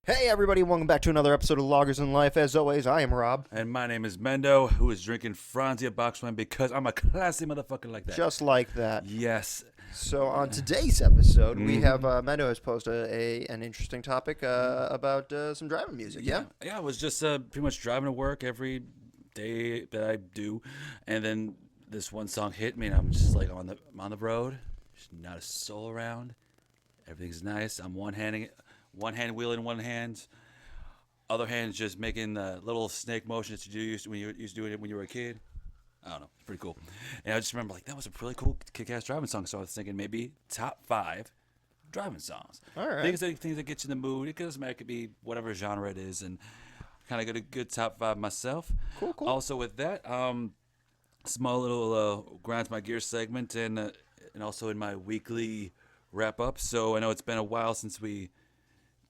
Hey everybody, welcome back to another episode of Lager&Life. As always, I am Rob. And my name is Mendo, who is drinking Franzia box wine because I'm a classy motherfucker like that. Just like that. Yes. So on today's episode, we have Mendo has posted an interesting topic about some driving music. Yeah? Yeah, I was just pretty much driving to work every day that I do. And then this one song hit me, and I'm just like I'm on the road. There's not a soul around. Everything's nice. I'm one hand wheeling one hand. Other hand just making the little snake motions that you do when you used to do it when you were a kid. I don't know. It's pretty cool. And I just remember, like, that was a really cool kick-ass driving song. So I was thinking maybe top 5 driving songs. All right. Things that get you in the mood. It doesn't matter. It could be whatever genre it is. And kind of got a good top 5 myself. Cool. Also with that, small little grinds my gear segment and also in my weekly wrap-up. So I know it's been a while since we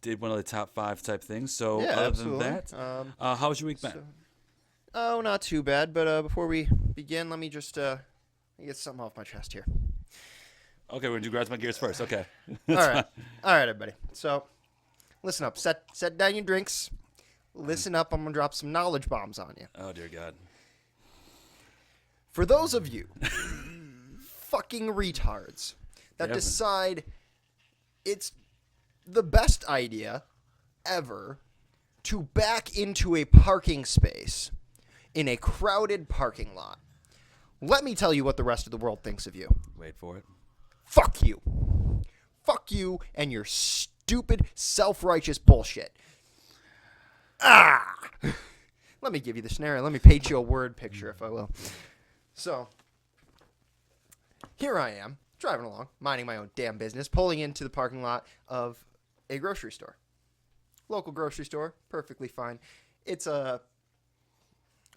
did one of the top 5 type things. So Yeah, other absolutely. than that, how was your week been? Oh, not too bad. But before we begin, let me just get something off my chest here. Okay, we're going to do grinds my gears first. Okay. All right, everybody. So listen up. Set down your drinks. Listen up. I'm gonna drop some knowledge bombs on you. Oh, dear God. For those of you fucking retards that Yeah. decide it's the best idea ever to back into a parking space in a crowded parking lot, let me tell you what the rest of the world thinks of you. Wait for it. Fuck you. Fuck you and your stupid, self-righteous bullshit. Let me give you the scenario. Let me paint you a word picture, if I will. So, here I am, driving along, minding my own damn business, pulling into the parking lot of a grocery store. Local grocery store, perfectly fine. It's a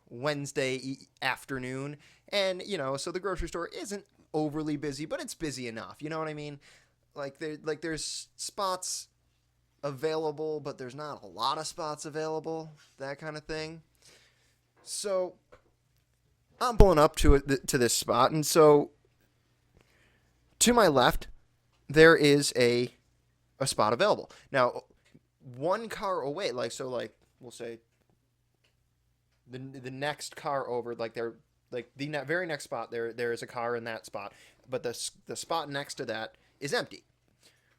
Wednesday afternoon, and, so the grocery store isn't overly busy, but it's busy enough, you know what I mean? There's spots available, but there's not a lot of spots available, that kind of thing. So, I'm pulling up to this spot, and so to my left, there is a spot available. Now, one car away, we'll say the next car over, the very next spot, there is a car in that spot, but the spot next to that is empty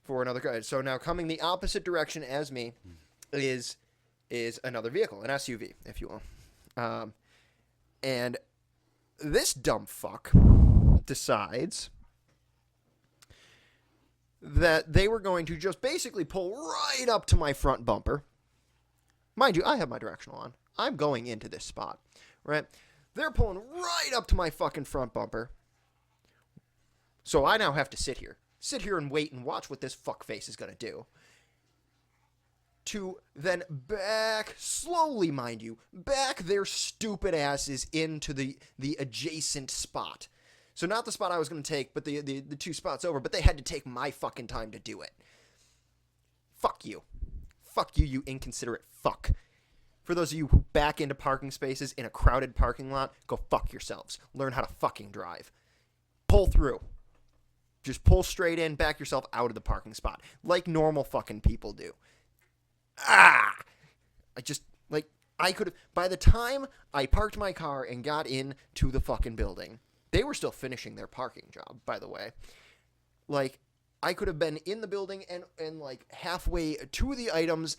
for another car. So now coming the opposite direction as me is another vehicle, an SUV, if you will. And this dumb fuck decides that they were going to just basically pull right up to my front bumper. Mind you, I have my directional on. I'm going into this spot, right? They're pulling right up to my fucking front bumper. So I now have to sit here and wait and watch what this fuckface is going to do. To then back, slowly mind you, back their stupid asses into the adjacent spot. So not the spot I was going to take, but the 2 spots over, but they had to take my fucking time to do it. Fuck you. Fuck you, you inconsiderate fuck. For those of you who back into parking spaces in a crowded parking lot, go fuck yourselves. Learn how to fucking drive. Pull through. Just pull straight in, back yourself out of the parking spot. Like normal fucking people do. I could have, by the time I parked my car and got into the fucking building, they were still finishing their parking job, by the way. I could have been in the building and halfway to the items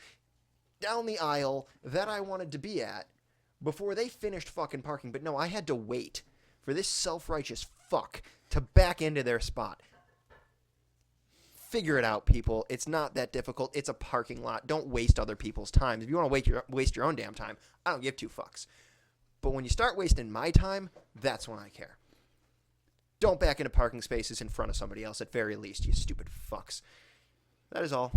down the aisle that I wanted to be at before they finished fucking parking. But no, I had to wait for this self-righteous fuck to back into their spot. Figure it out, people. It's not that difficult. It's a parking lot. Don't waste other people's time. If you want to waste your own damn time, I don't give 2 fucks. But when you start wasting my time, that's when I care. Don't back into parking spaces in front of somebody else at very least, you stupid fucks. That is all.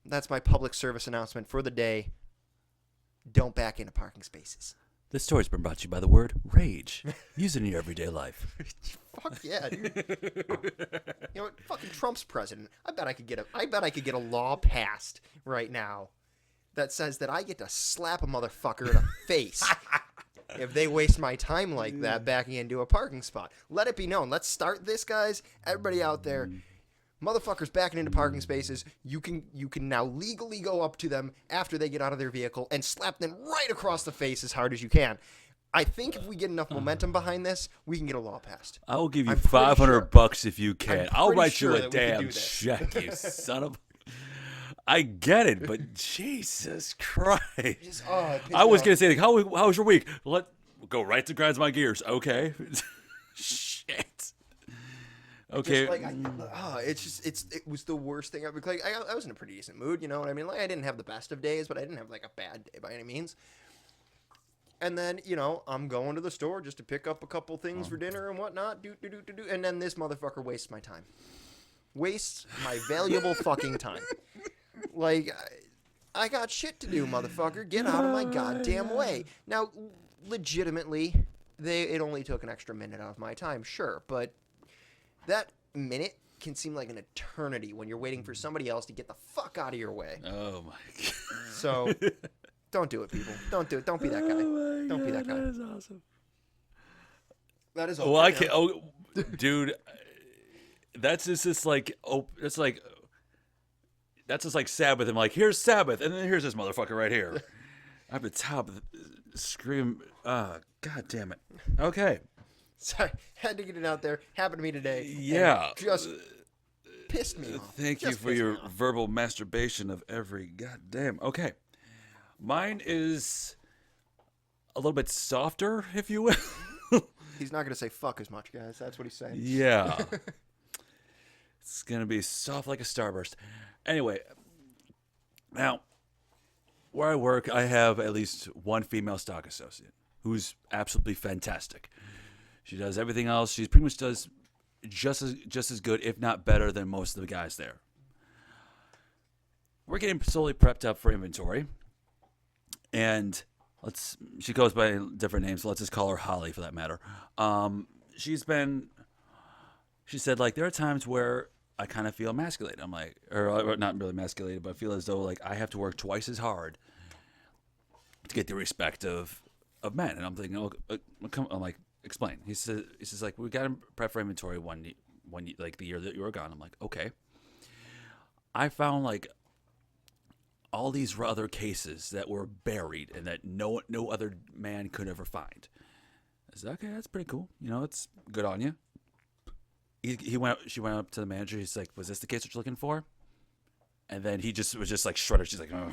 That's my public service announcement for the day. Don't back into parking spaces. This story's been brought to you by the word rage. Use it in your everyday life. Fuck yeah, dude. You know what? Fucking Trump's president. I bet I could get a law passed right now that says that I get to slap a motherfucker in the face if they waste my time like that backing into a parking spot. Let it be known. Let's start this, guys. Everybody out there, Motherfuckers backing into parking spaces. You can now legally go up to them after they get out of their vehicle and slap them right across the face as hard as you can. I think if we get enough momentum behind this, we can get a law passed. I will give you I'm pretty $500 if you can. I'm I'll pretty write sure you a that we can do damn this. check, you son of. I get it, but Jesus Christ! It pissed I me was off. gonna say, like, how was your week? Go right to grinds my gears. Okay. Shit. Okay. Just like it was the worst thing. I was in a pretty decent mood, you know what I mean? Like I didn't have the best of days, but I didn't have like a bad day by any means. And then, you know, I'm going to the store just to pick up a couple things for dinner and whatnot. And then this motherfucker wastes my time. Wastes my valuable fucking time. Like, I got shit to do, motherfucker. Get out of my goddamn way. Now, legitimately, it only took an extra minute out of my time, sure. But that minute can seem like an eternity when you're waiting for somebody else to get the fuck out of your way. Oh my God. So... Don't do it, people. Don't do it. Don't be that guy. Don't be that guy. That is awesome. That is all. Well, I can't. Oh, dude, that's just like that's just like Sabbath. I'm like, here's Sabbath, and then here's this motherfucker right here. I'm the top of the scream. God damn it. Okay. Sorry, had to get it out there. Happened to me today. Yeah. Just pissed me off. Thank you Just for pissed your me off. verbal masturbation of every goddamn. Okay. Mine is a little bit softer, if you will. He's not gonna say fuck as much, guys. That's what he's saying. Yeah. It's going to be soft like a starburst. Anyway, now, where I work, I have at least one female stock associate who's absolutely fantastic. She does everything else. She pretty much does just as good, if not better, than most of the guys there. We're getting slowly prepped up for inventory. And she goes by different names, so let's just call her Holly for that matter. She said, like, there are times where I kind of feel emasculated. I'm like, or not really emasculated, but I feel as though, like, I have to work twice as hard to get the respect of men. And I'm thinking, I'm like, explain. He says, like, we got to prep for inventory one like the year that you were gone. I'm like, okay. I found, like, all these other cases that were buried and that no other man could ever find. I said, okay, that's pretty cool. You know, it's good on you. She went up to the manager. He's like, was this the case that you're looking for? And then he was just like shredded. She's like, oh.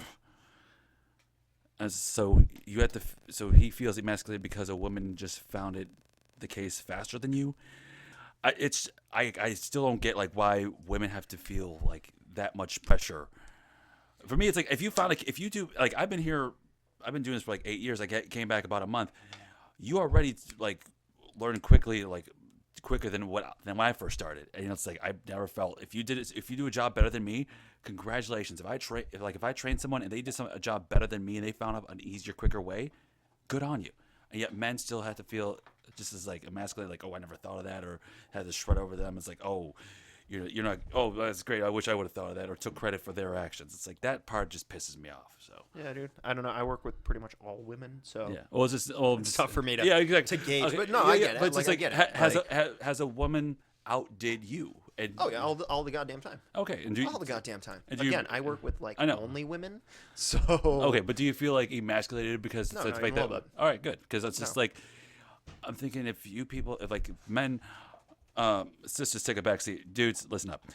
And so so he feels emasculated because a woman just found the case faster than you. I still don't get like why women have to feel like that much pressure. For me, it's like if you do, like I've been doing this for like 8 years. I came back about a month. You already like learn quickly, like quicker than when I first started. And it's like I've never felt if you do a job better than me, congratulations. If I train someone and they did a job better than me and they found an easier, quicker way, good on you. And yet men still have to feel just as like emasculated, like, oh, I never thought of that, or had this shred over them. It's like, oh. You're not. Oh, that's great. I wish I would have thought of that or took credit for their actions. It's like that part just pisses me off. So Yeah, dude. I don't know. I work with pretty much all women, so yeah. Well, it's tough for me to exactly to gauge. Okay. But no, I get it. But it's Like, just I like get it. has a woman outdid you? And, Oh yeah, all the goddamn time. Okay. And All the goddamn time. and do you- Again, I work with like I know. only women, so Okay, but do you feel like emasculated because No, it's not like even a that? little bit. All right, good. Because it's just No. like I'm thinking if men, let's just take a back seat, dudes. Listen up.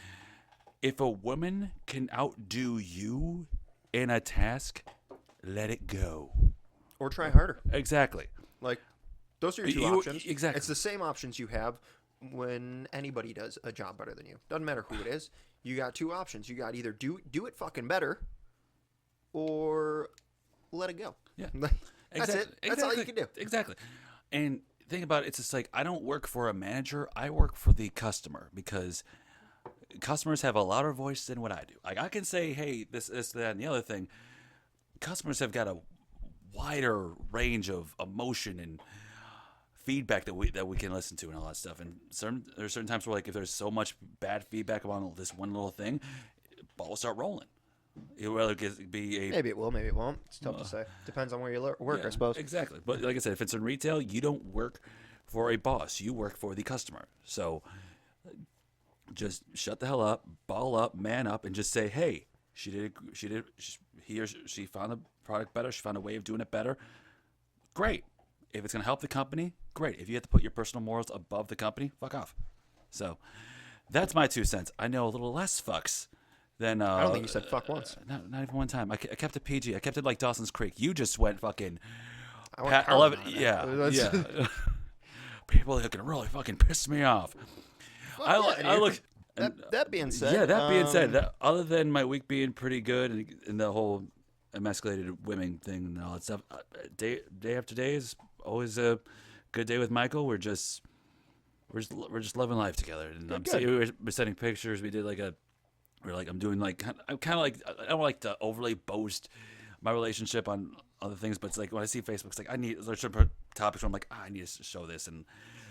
If a woman can outdo you in a task, let it go. or try harder. Exactly. Like those are your two You- options. exactly. It's the same options you have when anybody does a job better than you. Doesn't matter who it is. You got two options. You got either do it fucking better, or let it go. Yeah. That's it. That's all you can do. Exactly. And think about it, it's just like I don't work for a manager. I work for the customer because customers have a louder voice than what I do. Like I can say, hey, this, that, and the other thing. Customers have got a wider range of emotion and feedback that we can listen to and all that stuff. And there's certain times where like if there's so much bad feedback on this one little thing, balls start rolling. It'll rather be a Maybe it will. Maybe it won't. It's tough to say. Depends on where you work, yeah, I suppose. Exactly. But like I said, if it's in retail, you don't work for a boss. You work for the customer. So just shut the hell up, ball up, man up, and just say, hey, she found the product better. She found a way of doing it better. Great. If it's going to help the company, great. If you have to put your personal morals above the company, fuck off. So that's my 2 cents. I know a little less fucks than. I don't think you said fuck once. Not even one time. I kept it PG. I kept it like Dawson's Creek. You just went fucking. I went Carlin on it. Yeah. People are going to really fucking piss me off. I look. That being said. Yeah, that being said, other than my week being pretty good and the whole emasculated women thing and all that stuff, day after day is always a good day with Michael. We're just loving life together. And we're sending pictures. We did I'm doing like I'm kind of like I don't like to overly boast my relationship on other things, but it's like when I see Facebook, it's like there's certain topics where I'm like I need to show this, and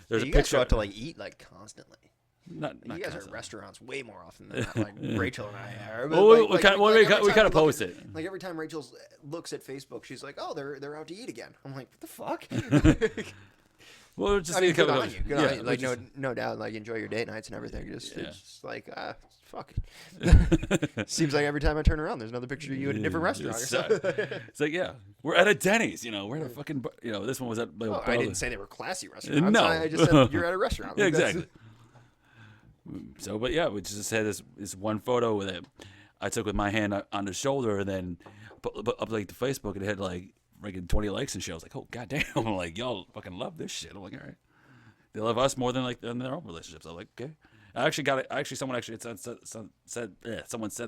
there's a you picture. guys go out to like eat like constantly. Not you guys constantly. are at restaurants way more often than that. Like Rachel and I are. Well, we kind of post it. Like every time Rachel looks at Facebook, she's like, "Oh, they're out to eat again." I'm like, "What the fuck?" Well, just I mean, good on you. Good on you. Like just, no doubt. Like enjoy your date nights and everything. It's just like fuck. Seems like every time I turn around, there's another picture of you at a different restaurant. It's like we're at a Denny's. We're at a fucking. This one was at. I didn't say they were classy restaurants. No, I just said you're at a restaurant. Yeah, exactly. So, but yeah, we just had this one photo with it. I took with my hand on the shoulder, and then put up like to Facebook, and it had like freaking 20 likes and shit. I was like, oh goddamn! I'm like, y'all fucking love this shit. I'm like, all right, they love us more than their own relationships. I'm like, okay. I actually got it. Someone said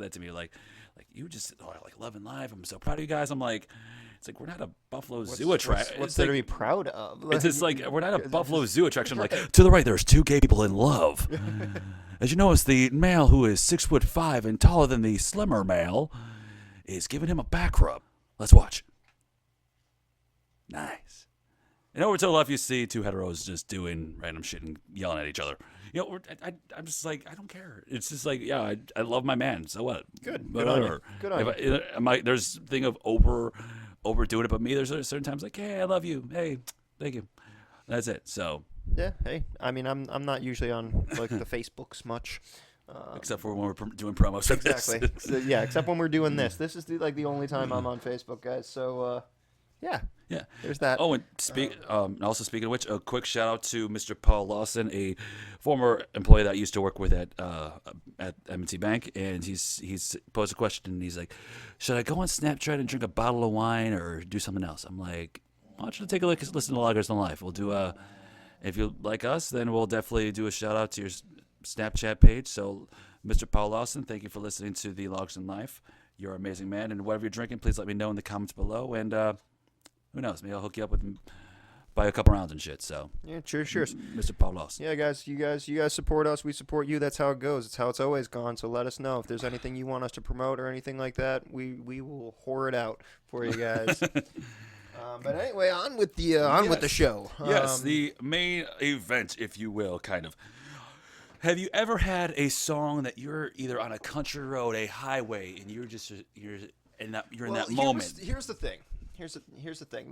that to me, like you just like loving life. I'm so proud of you guys. I'm like. It's like we're not a Buffalo Zoo attraction. What's there to be proud of? It's just like we're not a Buffalo Zoo attraction. Like to the right, there's 2 gay people in love. As you notice, the male who is 6'5" and taller than the slimmer male is giving him a back rub. Let's watch. Nice. And over to the left, you see 2 heteros just doing random shit and yelling at each other. I'm just like, I don't care. It's just like, yeah, I love my man. So what? Good. Whatever. Good on you. There's a thing of overdoing it, but me, there's certain times like, hey, I love you. Hey, thank you. That's it. So yeah, hey, I mean, I'm not usually on like the Facebooks much, except for when we're doing promos. Exactly. So, yeah, except when we're doing this. This is the only time I'm on Facebook, guys. So yeah. There's that. Oh, and also speaking of which, a quick shout out to Mr. Paul Lawson, a former employee that I used to work with at M&T Bank, and he's posed a question, and he's like, should I go on Snapchat and drink a bottle of wine or do something else? I'm like, why don't you take a look, listen to Lager&Life. We'll do if you like us, then we'll definitely do a shout out to your Snapchat page. So, Mr. Paul Lawson, thank you for listening to the Lager&Life. You're an amazing man, and whatever you're drinking, please let me know in the comments below, and who knows? Maybe I'll hook you up with buy a couple rounds and shit. So yeah, cheers, Mr. Paul Lawson. Yeah, guys, you guys support us. We support you. That's how it goes. It's how it's always gone. So let us know if there's anything you want us to promote or anything like that. We will whore it out for you guys. But anyway, on with the show. Yes, the main event, if you will, kind of. Have you ever had a song that you're either on a country road, a highway, and you're in that moment? Here's the thing. Here's the thing.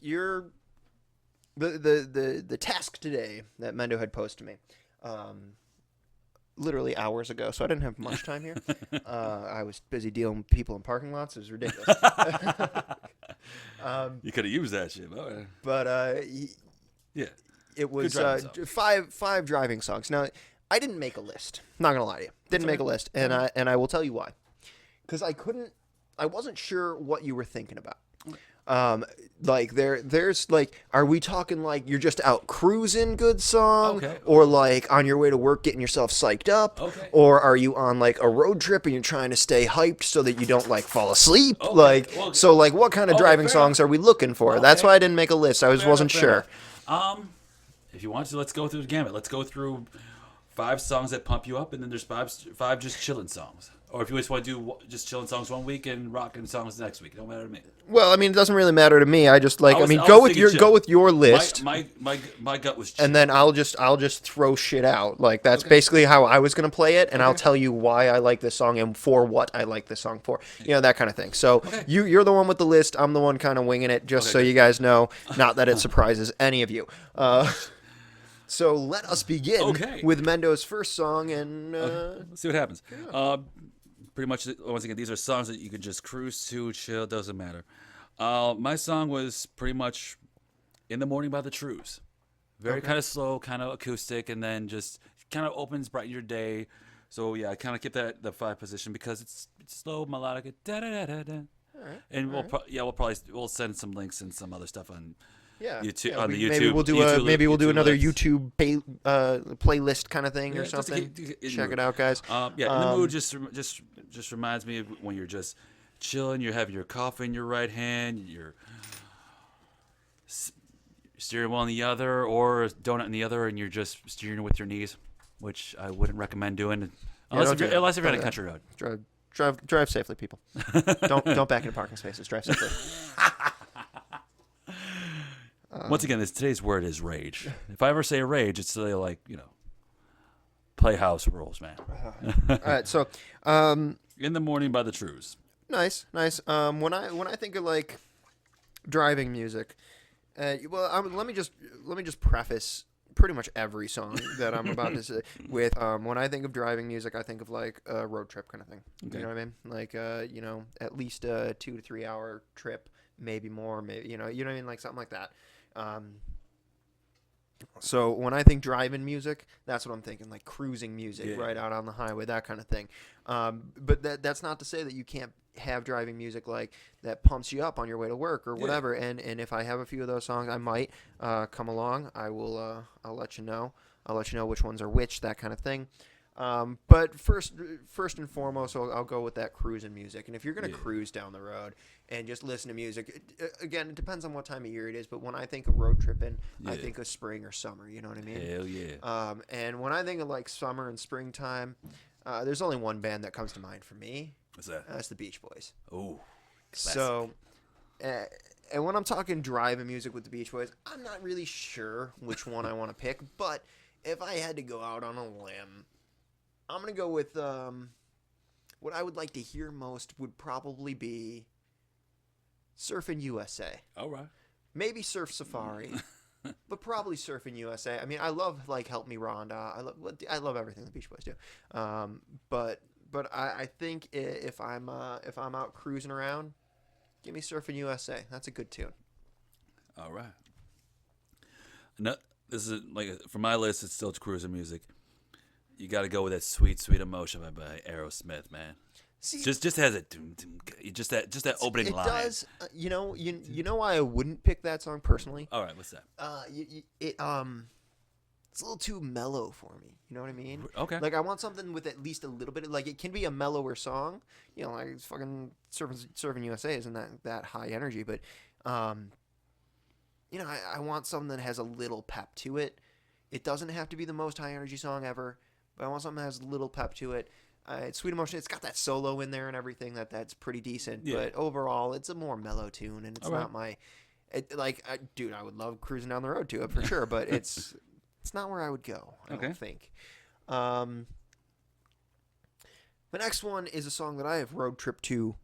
You're the task today that Mendo had posed to me, literally hours ago. So I didn't have much time here. I was busy dealing with people in parking lots. It was ridiculous. You could have used that shit, but yeah, it was five driving songs. Now I didn't make a list. Not gonna lie to you, didn't make a list, and I will tell you why. Because I wasn't sure what you were thinking about. There's are we talking like you're just out cruising good song, okay, or like on your way to work getting yourself psyched up, okay, or are you on like a road trip and you're trying to stay hyped so that you don't like fall asleep? Okay. What kind of driving songs are we looking for? Okay. That's why I didn't make a list. I wasn't sure. If you want to, let's go through the gamut. Let's go through 5 songs that pump you up, and then there's five just chilling songs. Or if you just want to do just chilling songs one week and rocking songs next week, it don't matter to me. Well, I mean, it doesn't really matter to me. I just go with your list. My gut was chill. And then I'll just throw shit out. Like that's basically how I was gonna play it, and I'll tell you why I like this song and for what I like this song for. That kind of thing. So you're the one with the list. I'm the one kind of winging it, just so you guys know. Not that it surprises any of you. So let us begin Okay. with Mendo's first song, and Let's see what happens. Pretty much, once again, these are songs that you can just cruise to, chill, doesn't matter. My song was pretty much In the Morning by the Trues. Very kind of slow, kind of acoustic, and then just kind of opens, brighten your day. So yeah, I kind of keep that the 5 position because it's slow, melodic, da da da da da. And we'll send some links and some other stuff on YouTube on the YouTube. Maybe we'll do YouTube do another list. YouTube playlist kind of thing or Just to something. get in Check the it out, guys. In the mood just reminds me of when you're just chilling, you're having your coffee in your right hand, your steering wheel in the other, or donut in the other, and you're just steering with your knees, which I wouldn't recommend doing unless if you're on a country road. Drive safely, people. don't back into parking spaces. Drive safely. Once again, today's word is rage. If I ever say rage, it's really like, play house rules, man. All right, so In the Morning by the Trues. nice. When I think of like driving music, let me just preface pretty much every song that I'm about to say with when I think of driving music, I think of like a road trip kind of thing. Okay. You know what I mean? Like at least a 2 to 3 hour trip, maybe more, maybe you know what I mean, like something like that. So when I think driving music, that's what I'm thinking, like cruising music, right out on the highway, that kind of thing. But that's not to say that you can't have driving music like that pumps you up on your way to work or whatever. And if I have a few of those songs, I might come along. I'll let you know. I'll let you know which ones are which, that kind of thing. But first and foremost, I'll go with that cruising music. And if you're going to cruise down the road and just listen to music, again, it depends on what time of year it is. But when I think of road tripping, I think of spring or summer. You know what I mean? Hell yeah. And when I think of like summer and springtime, there's only one band that comes to mind for me. What's that? That's the Beach Boys. Oh, so, and when I'm talking driving music with the Beach Boys, I'm not really sure which one I want to pick. But if I had to go out on a limb, I'm going to go with what I would like to hear most would probably be Surfing USA. all right. Maybe Surf Safari, but probably Surfing USA. I mean, I love like Help Me Rhonda. I love everything the Beach Boys do. But I think if I'm out cruising around, give me Surfing USA. That's a good tune. All right. No, this is like for my list. It's still cruising music. You got to go with that sweet, sweet emotion by Aerosmith, man. See, just has it. Just that opening line. It does. You know why I wouldn't pick that song personally? All right, what's that? It's a little too mellow for me. You know what I mean? Okay. Like I want something with at least a little bit of, like it can be a mellower song. You know, like it's fucking Surfing USA isn't that high energy, but I want something that has a little pep to it. It doesn't have to be the most high energy song ever, but I want something that has a little pep to it. It's Sweet Emotion. It's got that solo in there and everything that's pretty decent. Yeah. But overall, it's a more mellow tune, and it's not my. Dude, I would love cruising down the road to it for sure, but it's not where I would go. I don't think. The next one is a song that I have road tripped to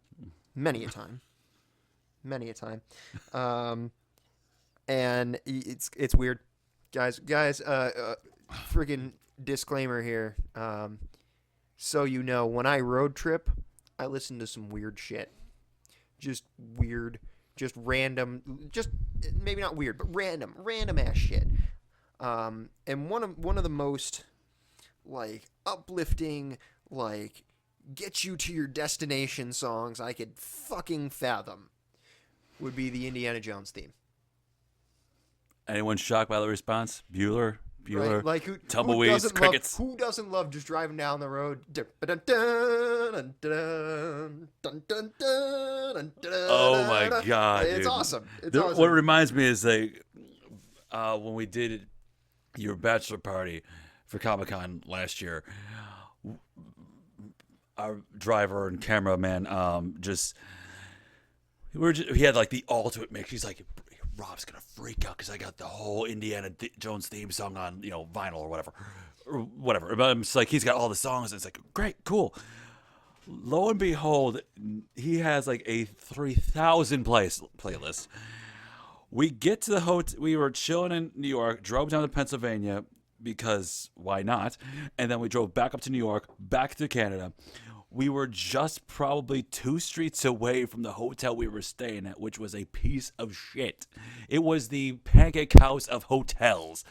many a time. And it's weird, guys. Freaking disclaimer here. So you know, when I road trip, I listen to some weird shit. Just weird, just random, just maybe not weird, but random ass shit. And one of the most like uplifting, like get you to your destination songs I could fucking fathom would be the Indiana Jones theme. Anyone shocked by the response? Bueller, Right? Like tumbleweeds, crickets. Who doesn't love just driving down the road? Oh my god, it's dude. awesome. What reminds me is like when we did your bachelor party for Comic-Con last year, our driver and cameraman he had like the ultimate mix. He's like, Rob's gonna freak out because I got the whole Indiana Jones theme song on vinyl or whatever. But it's like he's got all the songs. And it's like great, cool. Lo and behold, he has like a 3,000 playlist. We get to the hotel. We were chilling in New York, drove down to Pennsylvania. because why not? And then we drove back up to New York, back to Canada. We were just probably 2 streets away from the hotel we were staying at, which was a piece of shit. It was the Pancake House of hotels.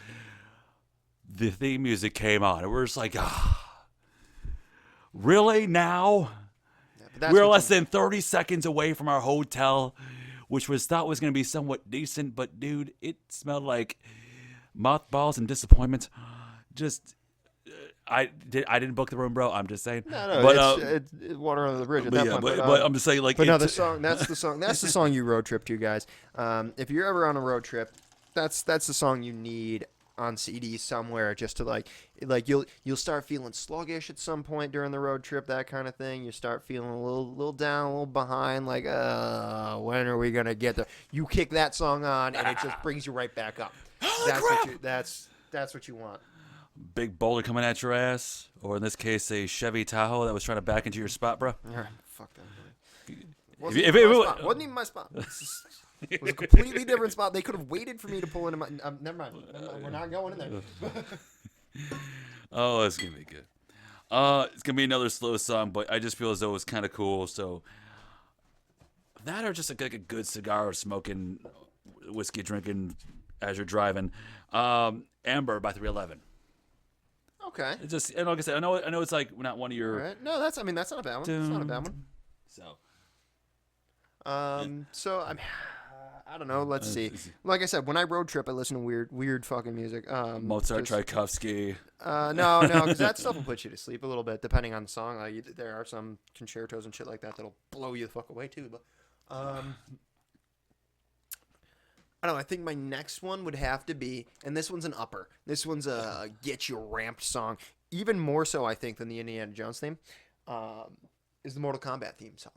The theme music came on, and we're just like, really now? But We're less than 30 seconds away from our hotel, which was thought was going to be somewhat decent, but dude, it smelled like mothballs and disappointment. Just, I didn't book the room, bro. I'm just saying. No, but, it's water under the bridge at but that yeah, point. but I'm just saying, like, But no, the song. That's the song you road trip to, guys. If you're ever on a road trip, that's the song you need on CD somewhere, just to like you'll start feeling sluggish at some point during the road trip, that kind of thing. You start feeling a little down, a little behind, like when are we gonna get there? You kick that song on, and it just brings you right back up. That's what you want. big boulder coming at your ass, or in this case, a Chevy Tahoe that was trying to back into your spot, bro. All right, fuck that. Wasn't even my spot. It was a completely different spot. They could have waited for me to pull into my. Never mind. We're not going in there. Oh, it's gonna be good. It's gonna be another slow song, but I just feel as though it's kind of cool. So that, or just like a good cigar smoking, whiskey drinking as you're driving. Amber by 311. Okay. It's just, and like I said, I know it's like not one of your. All right. No, that's not a bad one. It's not a bad one. So. So I don't know. Let's see. Like I said, when I road trip, I listen to weird fucking music. Mozart, Tchaikovsky. No, because that stuff will put you to sleep a little bit, depending on the song. There are some concertos and shit like that that'll blow you the fuck away too. But I don't know. I think my next one would have to be, and this one's an upper. This one's a get you ramped song, even more so I think than the Indiana Jones theme. Is the Mortal Kombat theme song.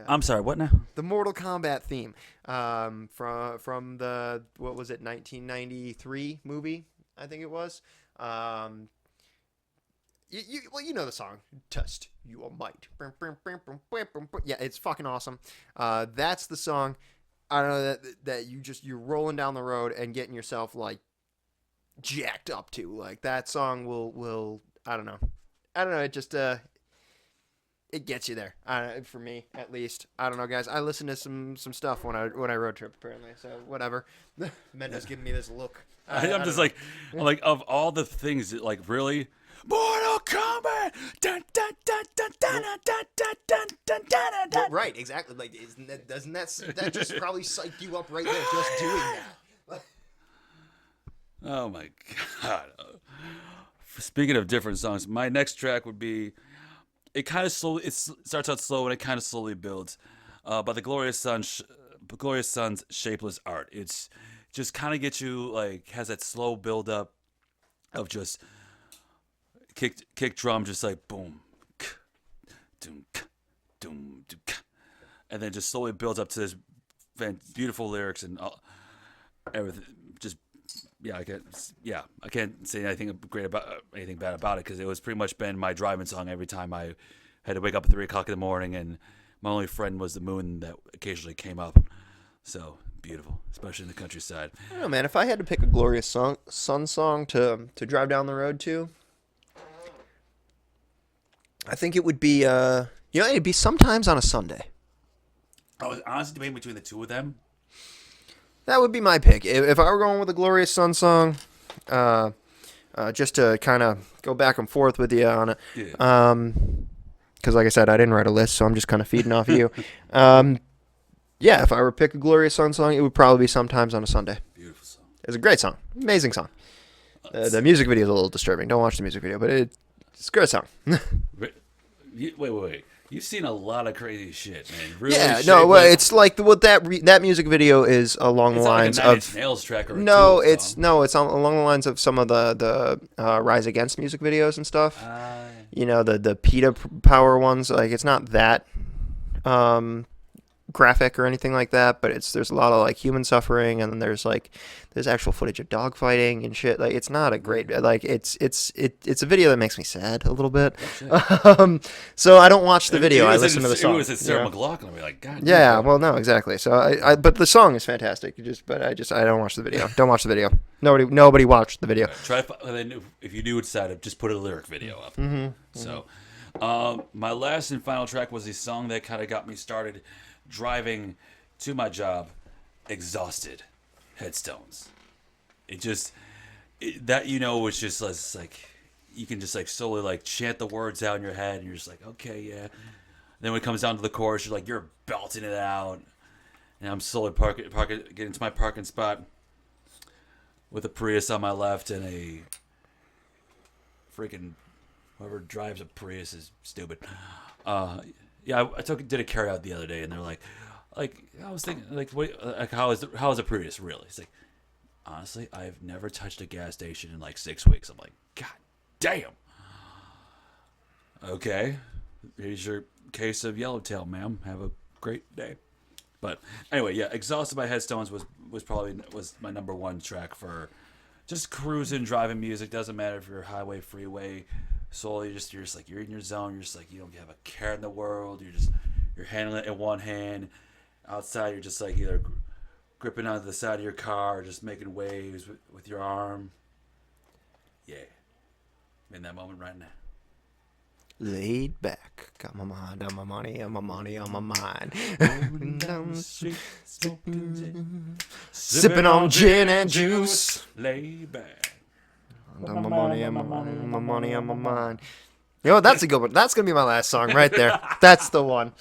I'm sorry, what now? The Mortal Kombat theme from the, what was it, 1993 movie, I think it was. You know the song, Test Your Might. Yeah, it's fucking awesome. That's the song. I don't know that you're rolling down the road and getting yourself like jacked up to. Like that song will I don't know. It just it gets you there. For me, at least. I don't know, guys. I listen to some stuff when I road trip, apparently. So whatever. Mendo's giving me this look. I'm just like, of all the things, like, really, Mortal Kombat. Dun, dun, dun, dun, dun, dun, dun, dun, dun, dun, dun, well, right, exactly. Like, doesn't that just probably psych you up right there just doing that? Oh my god. Speaking of different songs, my next track would be. It kind of slowly. It starts out slow and it kind of slowly builds. But the Glorious Sun's Shapeless Art. It's just kind of gets you like has that slow build up of just kick drum, just like boom, doom, doom, doom, and then just slowly builds up to this beautiful lyrics and everything. Just I can't say anything great about anything bad about it because it was pretty much been my driving song every time I had to wake up at 3 o'clock in the morning, and my only friend was the moon that occasionally came up. So beautiful, especially in the countryside. I don't know, man. If I had to pick a Glorious Sun song to drive down the road to, I think it would be it'd be Sometimes on a Sunday. I was honestly debating between the two of them. That would be my pick. If I were going with a Glorious Sun song, just to kind of go back and forth with you on it. Yeah. Because like I said, I didn't write a list, so I'm just kind of feeding off of you. If I were to pick a Glorious Sun song, it would probably be Sometimes on a Sunday. Beautiful song. It's a great song. Amazing song. The music video is a little disturbing. Don't watch the music video, but it's a great song. Wait. You've seen a lot of crazy shit, man. Really it's like that music video is along the lines like a Nine of Inch Nails track or it's along the lines of some of the Rise Against music videos and stuff. The PETA Power ones. Like it's not that graphic or anything like that, but there's a lot of like human suffering, and then there's actual footage of dog fighting and shit. Like it's not a great like it's a video that makes me sad a little bit. So I don't watch the video. I listen to the song. It was Sarah McLachlan. I'd be like, God. Yeah, well, no, exactly. So but the song is fantastic. I don't watch the video. Don't watch the video. Nobody watched the video. Try if you do decide, just put a lyric video up. So, my last and final track was the song that kind of got me started driving to my job, Exhausted, Headstones. Was just like you can just like slowly like chant the words out in your head, and you're just like, okay, yeah. Then when it comes down to the chorus, you're belting it out, and I'm slowly getting to my parking spot with a Prius on my left and a freaking whoever drives a Prius is stupid. Yeah, I did a carry out the other day, and they're like I was thinking, how is a Prius really? It's like, honestly, I've never touched a gas station in like 6 weeks. I'm like, God damn. Okay, here's your case of Yellowtail, ma'am. Have a great day. But anyway, yeah, Exhausted by Headstones was my number one track for just cruising, driving music. Doesn't matter if you're highway, freeway. Solely, you're just like you're in your zone. You're just like you don't have a care in the world. You're handling it in one hand. Outside, you're just like either gripping onto the side of your car or just making waves with your arm. Yeah, I'm in that moment right now. Laid back, got my mind on my money, on my money on my mind. Down the street, Sipping on gin and juice. Lay back. On my money, on my money, on my money, on my mind. You know what? That's a good one. That's gonna be my last song right there. That's the one.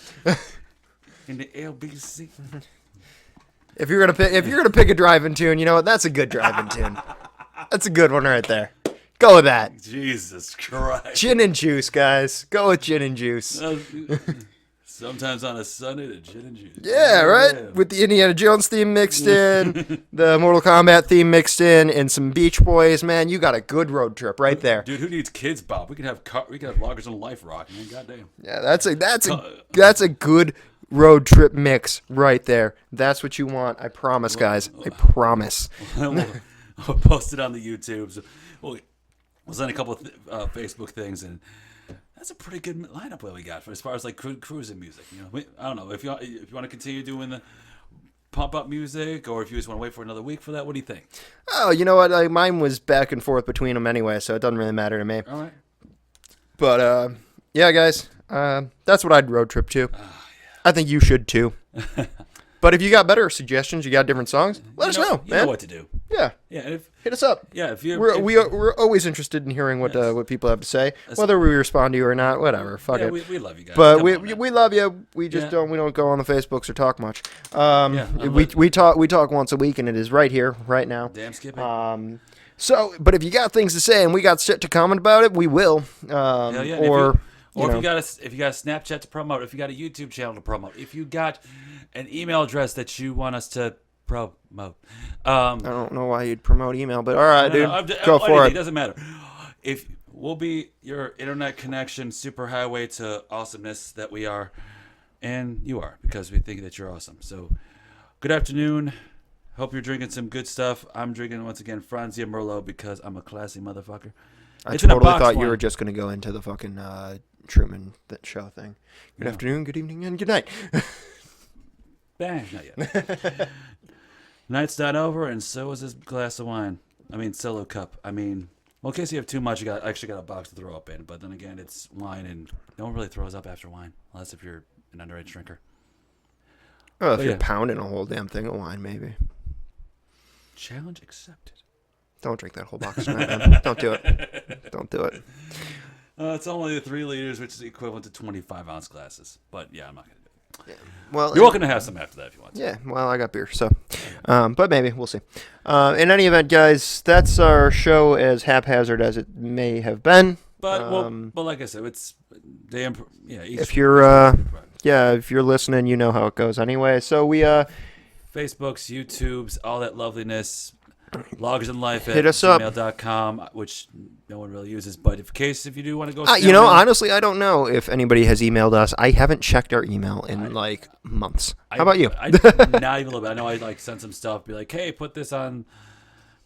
In the LBC. If you're gonna pick a driving tune, you know what? That's a good driving tune. That's a good one right there. Go with that. Jesus Christ. Gin and juice, guys. Go with gin and juice. Sometimes on a Sunday, the gin and juice. Yeah, right? Yeah. With the Indiana Jones theme mixed in, the Mortal Kombat theme mixed in, and some Beach Boys, man, you got a good road trip right there. Dude, who needs Kids Bop? We can have Lager&Life rock, man. Goddamn. Yeah, that's a good road trip mix right there. That's what you want. I promise, guys. I promise. We'll post it on the YouTubes. We'll send a couple of Facebook things, and that's a pretty good lineup that we got as far as like cruising music. You know, I don't know if you want to continue doing the pump up music, or if you just want to wait for another week for that. What do you think? Oh, you know what? Mine was back and forth between them anyway, so it doesn't really matter to me. All right. But yeah, guys, that's what I'd road trip to. Yeah. I think you should too. But if you got better suggestions, you got different songs, let us know, man. You know what to do. Yeah. Yeah. Hit us up. Yeah. We're always interested in hearing what people have to say, whether we respond to you or not. Whatever. Fuck it. We love you guys. But we love you. We just don't go on the Facebooks or talk much. We talk once a week, and it is right here, right now. Damn skipping. So, but if you got things to say and we got shit to comment about it, we will. Hell yeah. Or if you got a Snapchat to promote, if you got a YouTube channel to promote, if you got an email address that you want us to promote. I don't know why you'd promote email, but all right, dude, go for it. It doesn't matter. If we'll be your internet connection superhighway to awesomeness that we are, and you are, because we think that you're awesome. So, good afternoon. Hope you're drinking some good stuff. I'm drinking once again Franzia Merlot because I'm a classy motherfucker. I totally thought you were just going to go into the fucking Truman show thing. Good afternoon, good evening, and good night. Bang, not yet. Night's not over, and so is this glass of wine. I mean, solo cup. I mean, well, in case you have too much, you actually got a box to throw up in. But then again, it's wine, and no one really throws up after wine, unless if you're an underage drinker. Oh, if you're pounding a whole damn thing of wine, maybe. Challenge accepted. Don't drink that whole box tonight, man. Don't do it. Don't do it. It's only 3 liters, which is equivalent to 25-ounce glasses. But yeah, I'm not going to do it. Yeah. Well, you're welcome to have some after that if you want to. Yeah, well, I got beer, so. But maybe, we'll see. In any event, guys, that's our show, as haphazard as it may have been. But, well, like I said, it's damn, yeah. If you're, if you're listening, you know how it goes anyway. So we, Facebooks, YouTubes, all that loveliness. Lagersandlife at Hit us up. gmail.com, which no one really uses, but if you do want to go, Honestly, I don't know if anybody has emailed us. I haven't checked our email in like months. How about you? Not even a little bit. I know I like send some stuff, be like, hey, put this on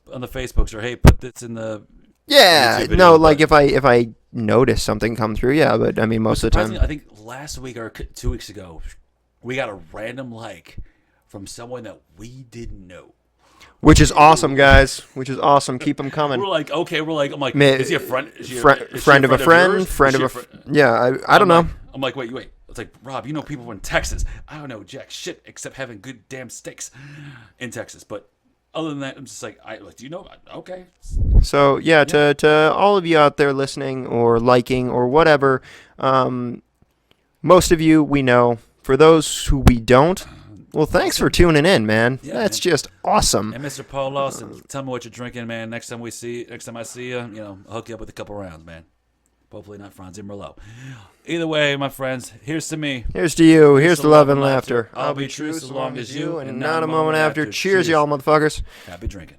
the Facebooks, or hey, put this in the Yeah, YouTube video, no, like if I notice something come through, yeah, but I mean most of the time. I think last week or 2 weeks ago, we got a random like from someone that we didn't know. Which is awesome, guys. Which is awesome. Keep them coming. We're like, okay. I'm like, is he a friend? Friend of a friend? Friend of a friend? Yeah, I don't know. I'm like, wait. It's like, Rob, you know people in Texas. I don't know jack shit except having good damn steaks in Texas. But other than that, I'm just like, do you know? Okay. So, yeah, to all of you out there listening or liking or whatever, most of you we know. For those who we don't, well, thanks for tuning in, man. Yeah, That's man. just awesome. And Mr. Paul Lawson, tell me what you're drinking, man. Next time I see you, I'll hook you up with a couple rounds, man. Hopefully not Franz and Merlot. Either way, my friends, here's to me. Here's to you. Here's to love and laughter. I'll be true so long as you, and not a moment after. Cheers, y'all motherfuckers. Happy drinking.